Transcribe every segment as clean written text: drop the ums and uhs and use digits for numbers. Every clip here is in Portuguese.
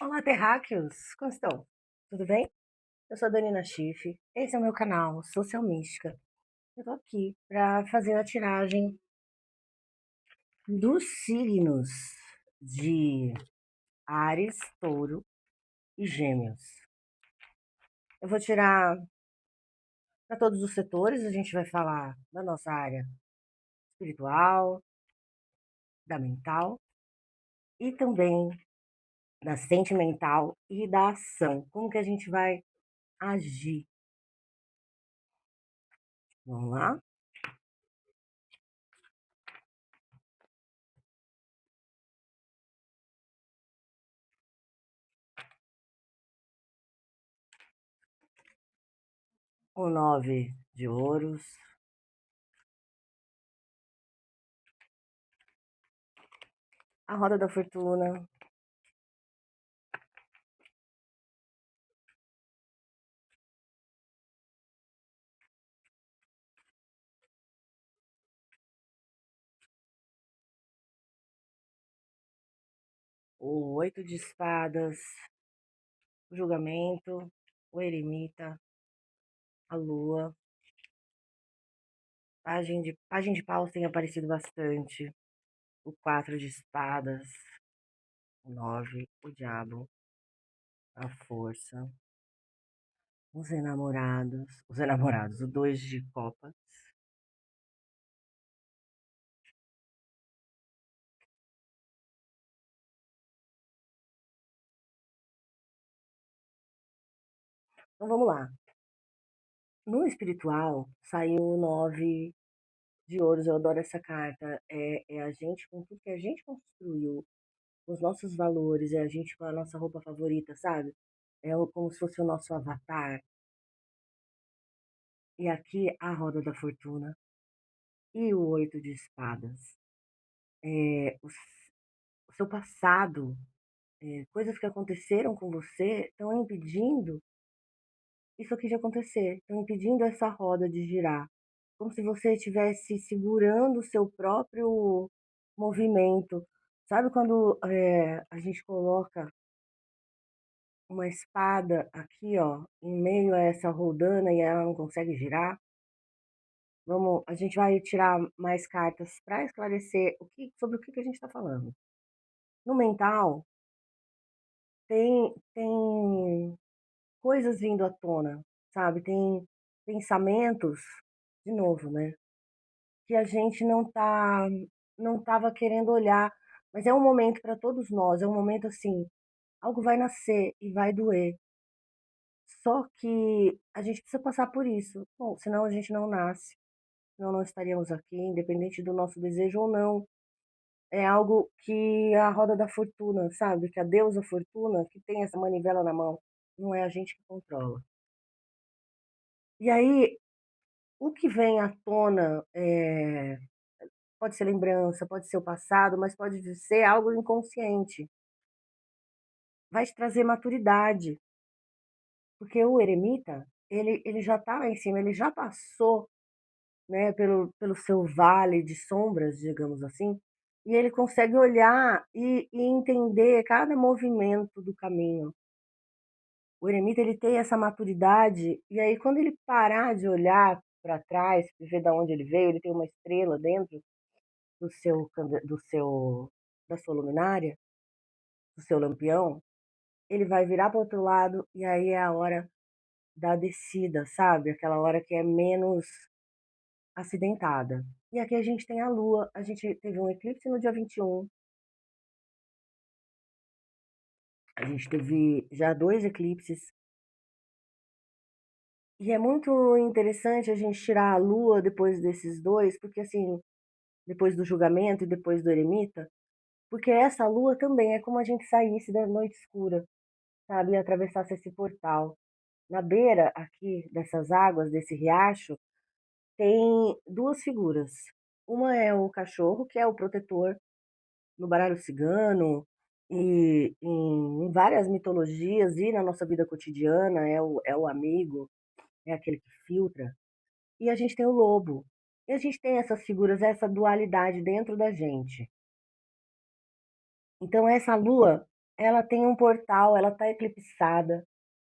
Olá, terráqueos! Como estão? Tudo bem? Eu sou a Dani Nachife, esse é o meu canal Social Mística. Eu tô aqui para fazer a tiragem dos signos de Áries, Touro e Gêmeos. Eu vou tirar para todos os setores, a gente vai falar da nossa área espiritual, da mental e também da sentimental e da ação. Como que a gente vai agir? Vamos lá? O 9 de ouros, a roda da fortuna, o 8 de espadas, o julgamento, o eremita, a lua, página de paus tem aparecido bastante, o 4 de espadas, o 9, o diabo, a força, os enamorados, o 2 de copas, então vamos lá. No espiritual, saiu o 9 de ouros, eu adoro essa carta, é a gente com tudo que a gente construiu, os nossos valores, é a gente com a nossa roupa favorita, sabe? Como se fosse o nosso avatar. E aqui a roda da fortuna e o 8 de espadas. O seu passado, coisas que aconteceram com você, estão impedindo isso aqui de acontecer, estão impedindo essa roda de girar. Como se você estivesse segurando o seu próprio movimento. Sabe quando a gente coloca uma espada aqui, ó, em meio a essa rodana e ela não consegue girar? A gente vai tirar mais cartas para esclarecer sobre o que a gente está falando. No mental, tem coisas vindo à tona, sabe? Tem pensamentos, de novo, né? Que a gente não estava querendo olhar, mas é um momento para todos nós, é um momento assim, algo vai nascer e vai doer. Só que a gente precisa passar por isso. Bom, senão a gente não nasce, senão não estaríamos aqui, independente do nosso desejo ou não. É algo que a roda da fortuna, sabe? Que a deusa fortuna, que tem essa manivela na mão, não é a gente que controla. E aí, o que vem à tona pode ser lembrança, pode ser o passado, mas pode ser algo inconsciente. Vai te trazer maturidade, porque o eremita, ele já está lá em cima, ele já passou, né, pelo seu vale de sombras, digamos assim, e ele consegue olhar e entender cada movimento do caminho. O eremita ele tem essa maturidade e aí quando ele parar de olhar para trás, ver da onde ele veio, ele tem uma estrela dentro do seu da sua luminária, do seu lampião, ele vai virar para o outro lado e aí é a hora da descida, sabe? Aquela hora que é menos acidentada. E aqui a gente tem a lua, a gente teve um eclipse no dia 21, a gente teve já dois eclipses. E é muito interessante a gente tirar a lua depois desses dois, porque assim, depois do julgamento e depois do eremita, porque essa lua também é como a gente saísse da noite escura, sabe? E atravessasse esse portal. Na beira aqui dessas águas, desse riacho, tem duas figuras. Uma é o cachorro, que é o protetor no baralho cigano e em várias mitologias e na nossa vida cotidiana, é o amigo, é aquele que filtra. E a gente tem o lobo. E a gente tem essas figuras, essa dualidade dentro da gente. Então, essa lua ela tem um portal, ela tá eclipsada.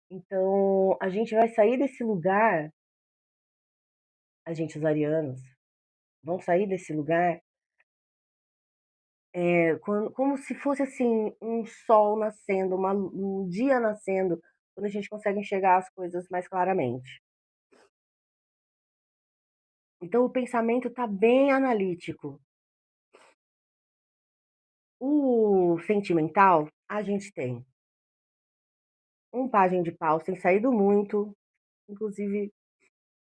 Então, a gente vai sair desse lugar, a gente, os arianos, vão sair desse lugar como se fosse assim, um sol nascendo, um dia nascendo, quando a gente consegue enxergar as coisas mais claramente. Então, o pensamento está bem analítico. O sentimental, a gente tem um pajem de paus, tem saído muito, inclusive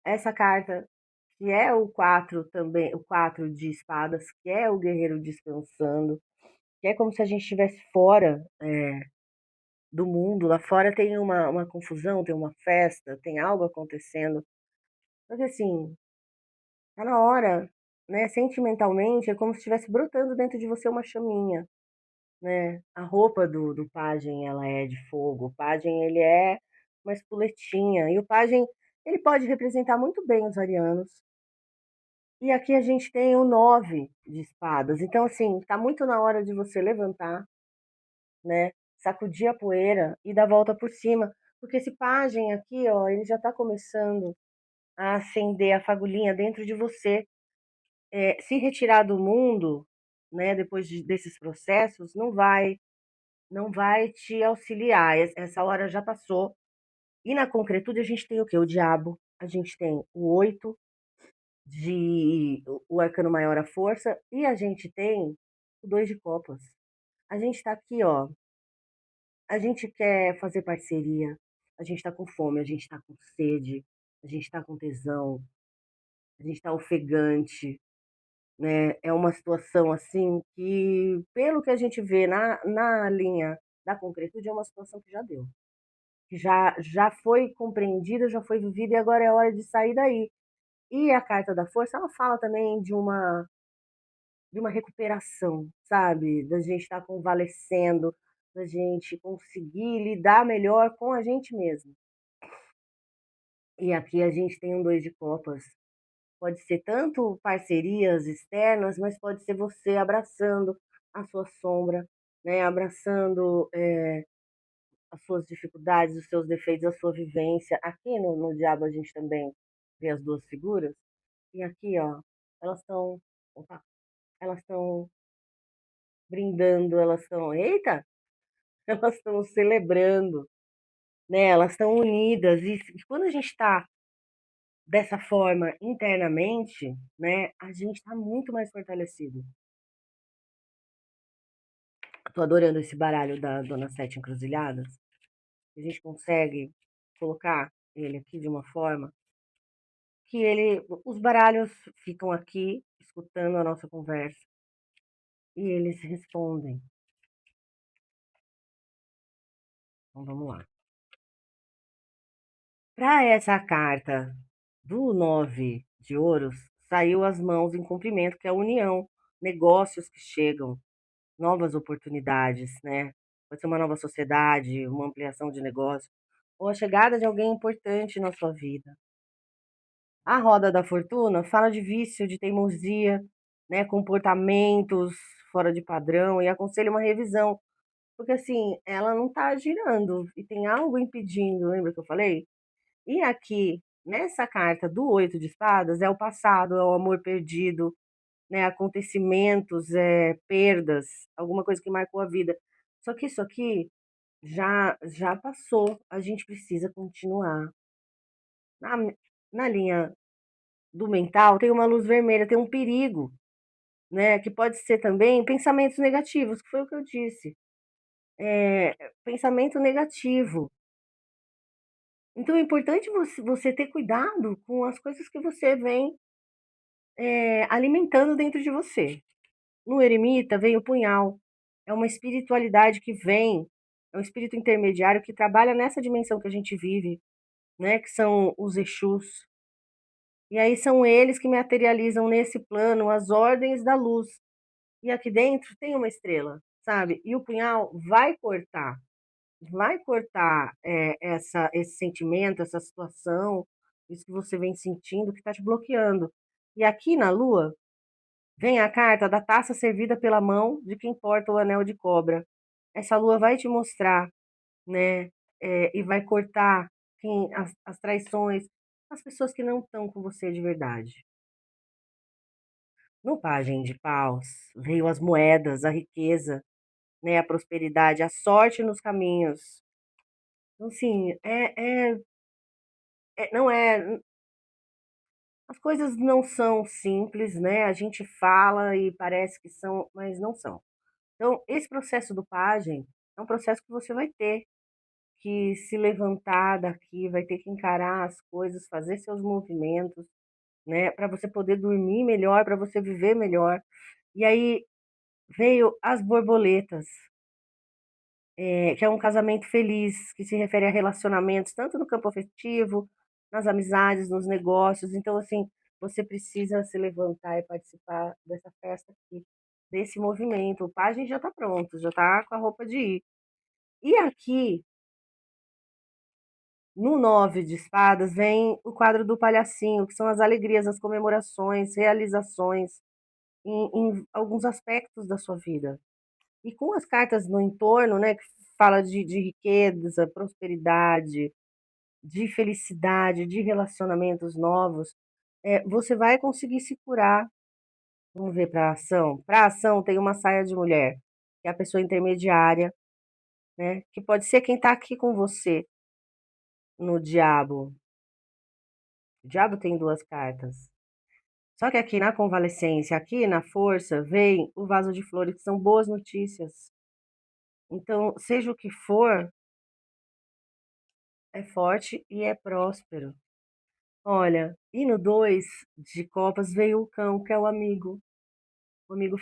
essa carta, que é o 4 também, o 4 de espadas, que é o guerreiro descansando, que é como se a gente estivesse fora do mundo. Lá fora tem uma confusão, tem uma festa, tem algo acontecendo. Porque assim, tá na hora, né? Sentimentalmente, é como se estivesse brotando dentro de você uma chaminha, né? A roupa do pajem, ela é de fogo. O pajem, ele é uma espuletinha. E o pajem, ele pode representar muito bem os arianos. E aqui a gente tem o 9 de espadas. Então, assim, tá muito na hora de você levantar, né? Sacudir a poeira e dar a volta por cima. Porque esse pajem aqui, ó, ele já tá começando a acender a fagulhinha dentro de você. Se retirar do mundo, né, depois desses processos, não vai te auxiliar. Essa hora já passou. E na concretude a gente tem o quê? O diabo, a gente tem o 8 de o arcano maior, a força, e a gente tem o 2 de copas. A gente tá aqui, ó, a gente quer fazer parceria, a gente tá com fome, a gente tá com sede, a gente tá com tesão, a gente tá ofegante, né? É uma situação assim que, pelo que a gente vê na linha da concretude, é uma situação que já deu. Que já foi compreendida, já foi vivida e agora é hora de sair daí. E a carta da força, ela fala também de uma recuperação, sabe? Da gente estar convalescendo, da gente conseguir lidar melhor com a gente mesmo. E aqui a gente tem um 2 de copas. Pode ser tanto parcerias externas, mas pode ser você abraçando a sua sombra, né? Abraçando as suas dificuldades, os seus defeitos, a sua vivência. Aqui no Diabo a gente também vê as duas figuras. E aqui, ó, elas estão, elas estão brindando, elas estão, eita, elas estão celebrando, né? Elas estão unidas. E quando a gente está dessa forma internamente, né, a gente está muito mais fortalecido. Tô adorando esse baralho da Dona Sete Encruzilhadas. A gente consegue colocar ele aqui de uma forma que os baralhos ficam aqui escutando a nossa conversa e eles respondem. Então vamos lá. Para essa carta do 9 de ouros, saiu as mãos em cumprimento, que é a união, negócios que chegam, novas oportunidades, né? Pode ser uma nova sociedade, uma ampliação de negócio, ou a chegada de alguém importante na sua vida. A roda da fortuna fala de vício, de teimosia, né, comportamentos fora de padrão e aconselha uma revisão, porque assim, ela não está girando e tem algo impedindo, lembra que eu falei? E aqui, nessa carta do 8 de espadas, é o passado, é o amor perdido, né, acontecimentos, perdas, alguma coisa que marcou a vida. Só que isso aqui já passou, a gente precisa continuar. Na, na linha do mental tem uma luz vermelha, tem um perigo, né? Que pode ser também pensamentos negativos, que foi o que eu disse. Pensamento negativo. Então é importante você ter cuidado com as coisas que você vem alimentando dentro de você. No eremita vem o punhal. É uma espiritualidade que vem, é um espírito intermediário que trabalha nessa dimensão que a gente vive, né? Que são os Exus. E aí são eles que materializam nesse plano as ordens da luz. E aqui dentro tem uma estrela, sabe? E o punhal vai cortar esse sentimento, essa situação, isso que você vem sentindo que está te bloqueando. E aqui na Lua vem a carta da taça servida pela mão de quem porta o anel de cobra. essa lua vai te mostrar, né? E vai cortar as traições, as pessoas que não estão com você de verdade. No Pajem de Paus veio as moedas, a riqueza, né? A prosperidade, a sorte nos caminhos. Então, assim, não é. As coisas não são simples, né? A gente fala e parece que são, mas não são. Então, esse processo do pajem é um processo que você vai ter que se levantar daqui, vai ter que encarar as coisas, fazer seus movimentos, né, para você poder dormir melhor, para você viver melhor. E aí veio as borboletas, que é um casamento feliz, que se refere a relacionamentos, tanto no campo afetivo, nas amizades, nos negócios. Então, assim, você precisa se levantar e participar dessa festa aqui, desse movimento. O pajem já está pronto, já está com a roupa de ir. E aqui, no nove de espadas, vem o quadro do palhacinho, que são as alegrias, as comemorações, realizações em alguns aspectos da sua vida. E com as cartas no entorno, né, que fala de riqueza, prosperidade, de felicidade, de relacionamentos novos, você vai conseguir se curar. Vamos ver para a ação. Para a ação tem uma saia de mulher, que é a pessoa intermediária, né, que pode ser quem está aqui com você no diabo. O diabo tem duas cartas. Só que aqui na convalescência, aqui na força, vem o vaso de flores, que são boas notícias. Então, seja o que for, é forte e é próspero. Olha, e no 2 de copas veio o cão, que é o amigo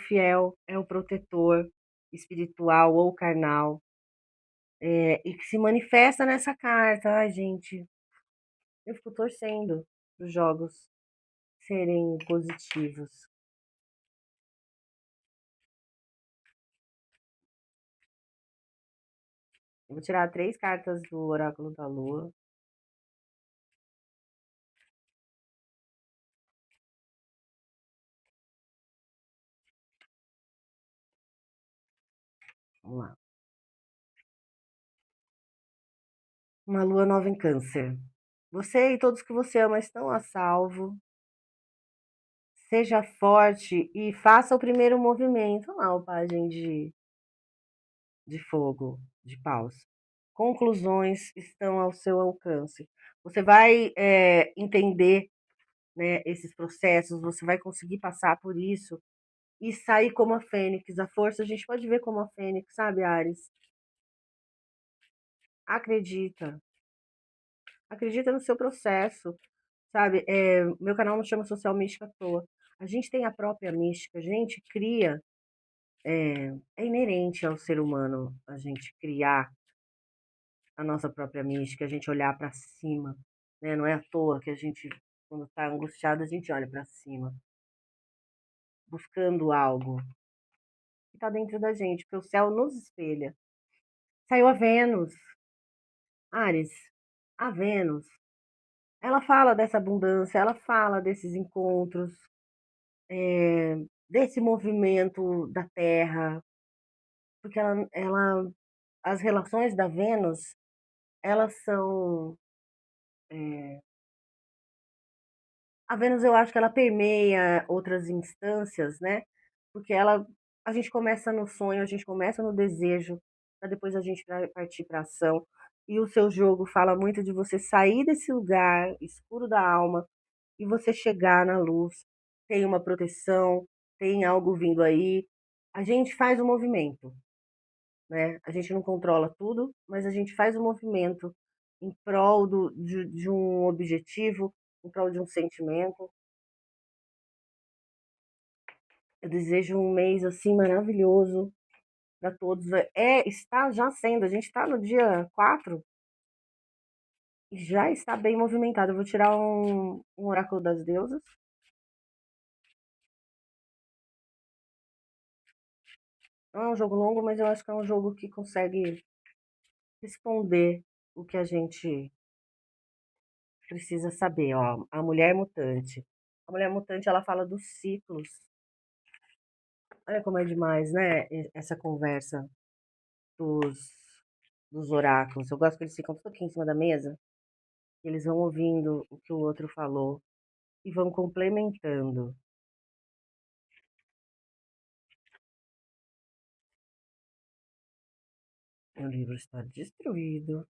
fiel, é o protetor espiritual ou carnal, e que se manifesta nessa carta. Ai, gente, eu fico torcendo os jogos serem positivos. Eu vou tirar 3 cartas do Oráculo da Lua. Vamos lá. Uma lua nova em Câncer. Você e todos que você ama estão a salvo. Seja forte e faça o primeiro movimento. Olha lá, o pajem de fogo, de paus. Conclusões estão ao seu alcance. Você vai entender, né, esses processos, você vai conseguir passar por isso e sair como a fênix. A força a gente pode ver como a fênix, sabe, Ares? Acredita. Acredita no seu processo, sabe? Meu canal não chama Social Mística à toa. A gente tem a própria mística, a gente cria, é inerente ao ser humano a gente criar a nossa própria mística, a gente olhar para cima, né? Não é à toa que a gente, quando está angustiado, a gente olha para cima, buscando algo que está dentro da gente, porque o céu nos espelha. Saiu a Vênus, Ares, a Vênus. Ela fala dessa abundância, ela fala desses encontros, desse movimento da Terra, porque as relações da Vênus, elas são a Vênus eu acho que ela permeia outras instâncias, né? Porque a gente começa no sonho, a gente começa no desejo, para depois a gente partir para ação. E o seu jogo fala muito de você sair desse lugar escuro da alma e você chegar na luz. Tem uma proteção, tem algo vindo aí. A gente faz o movimento, né? A gente não controla tudo, mas a gente faz o movimento em prol de um objetivo, em prol de um sentimento. Eu desejo um mês assim maravilhoso para todos. Está já sendo, a gente está no dia 4 e já está bem movimentado. Eu vou tirar um oráculo das deusas. Não é um jogo longo, mas eu acho que é um jogo que consegue responder o que a gente precisa saber. Ó, a mulher mutante. A mulher mutante ela fala dos ciclos. Olha como é demais, né? Essa conversa. dos, dos oráculos. Eu gosto que eles ficam tudo aqui em cima da mesa, eles vão ouvindo o que o outro falou e vão complementando. O livro está destruído.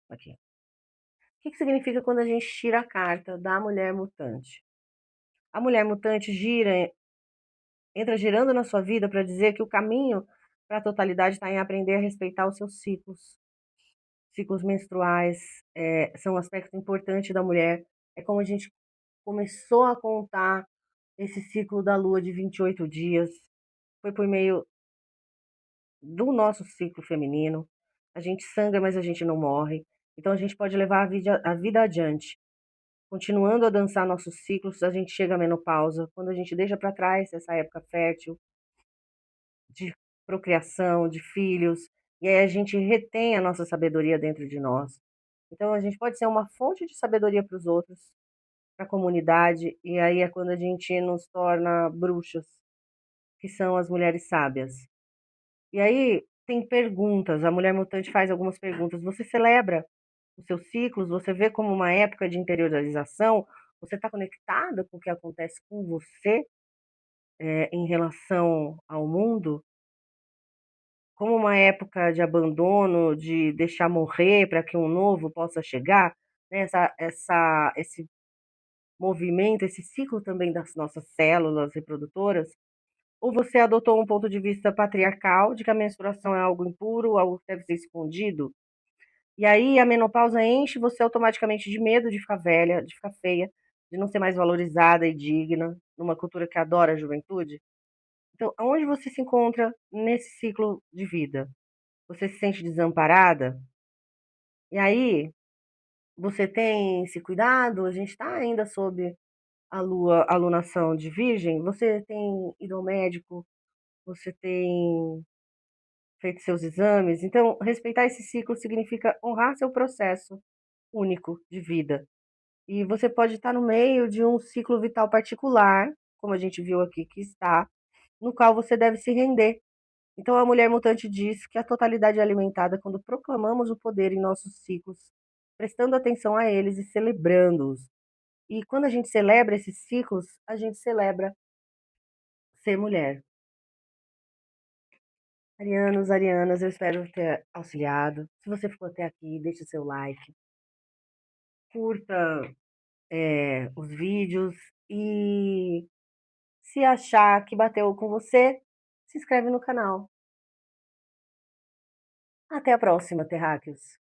Aqui. O que significa quando a gente tira a carta da mulher mutante? A mulher mutante entra girando na sua vida para dizer que o caminho para a totalidade está em aprender a respeitar os seus ciclos. Ciclos menstruais são um aspecto importante da mulher. É como a gente começou a contar esse ciclo da lua de 28 dias. Foi por meio do nosso ciclo feminino. A gente sangra, mas a gente não morre. Então a gente pode levar a vida adiante. Continuando a dançar nossos ciclos, a gente chega à menopausa. Quando a gente deixa para trás essa época fértil, de procriação, de filhos, e aí a gente retém a nossa sabedoria dentro de nós. Então a gente pode ser uma fonte de sabedoria para os outros, para a comunidade, e aí é quando a gente nos torna bruxas, que são as mulheres sábias. E aí tem perguntas, a mulher mutante faz algumas perguntas. Você celebra os seus ciclos? Você vê como uma época de interiorização? Você está conectada com o que acontece com você em relação ao mundo? Como uma época de abandono, de deixar morrer para que um novo possa chegar, né? Esse movimento, esse ciclo também das nossas células reprodutoras, ou você adotou um ponto de vista patriarcal de que a menstruação é algo impuro, algo que deve ser escondido, e aí a menopausa enche você automaticamente de medo de ficar velha, de ficar feia, de não ser mais valorizada e digna, numa cultura que adora a juventude. Então, aonde você se encontra nesse ciclo de vida? Você se sente desamparada? E aí, você tem esse cuidado? A gente está ainda sob a alunação de virgem. Você tem ido ao médico? Você tem feito seus exames? Então, respeitar esse ciclo significa honrar seu processo único de vida. E você pode estar no meio de um ciclo vital particular, como a gente viu aqui que está, no qual você deve se render. Então, a mulher mutante diz que a totalidade é alimentada quando proclamamos o poder em nossos ciclos, prestando atenção a eles e celebrando-os. E quando a gente celebra esses ciclos, a gente celebra ser mulher. Arianos, arianas, eu espero ter auxiliado. Se você ficou até aqui, deixe seu like, curta os vídeos e se achar que bateu com você, se inscreve no canal. Até a próxima, terráqueos.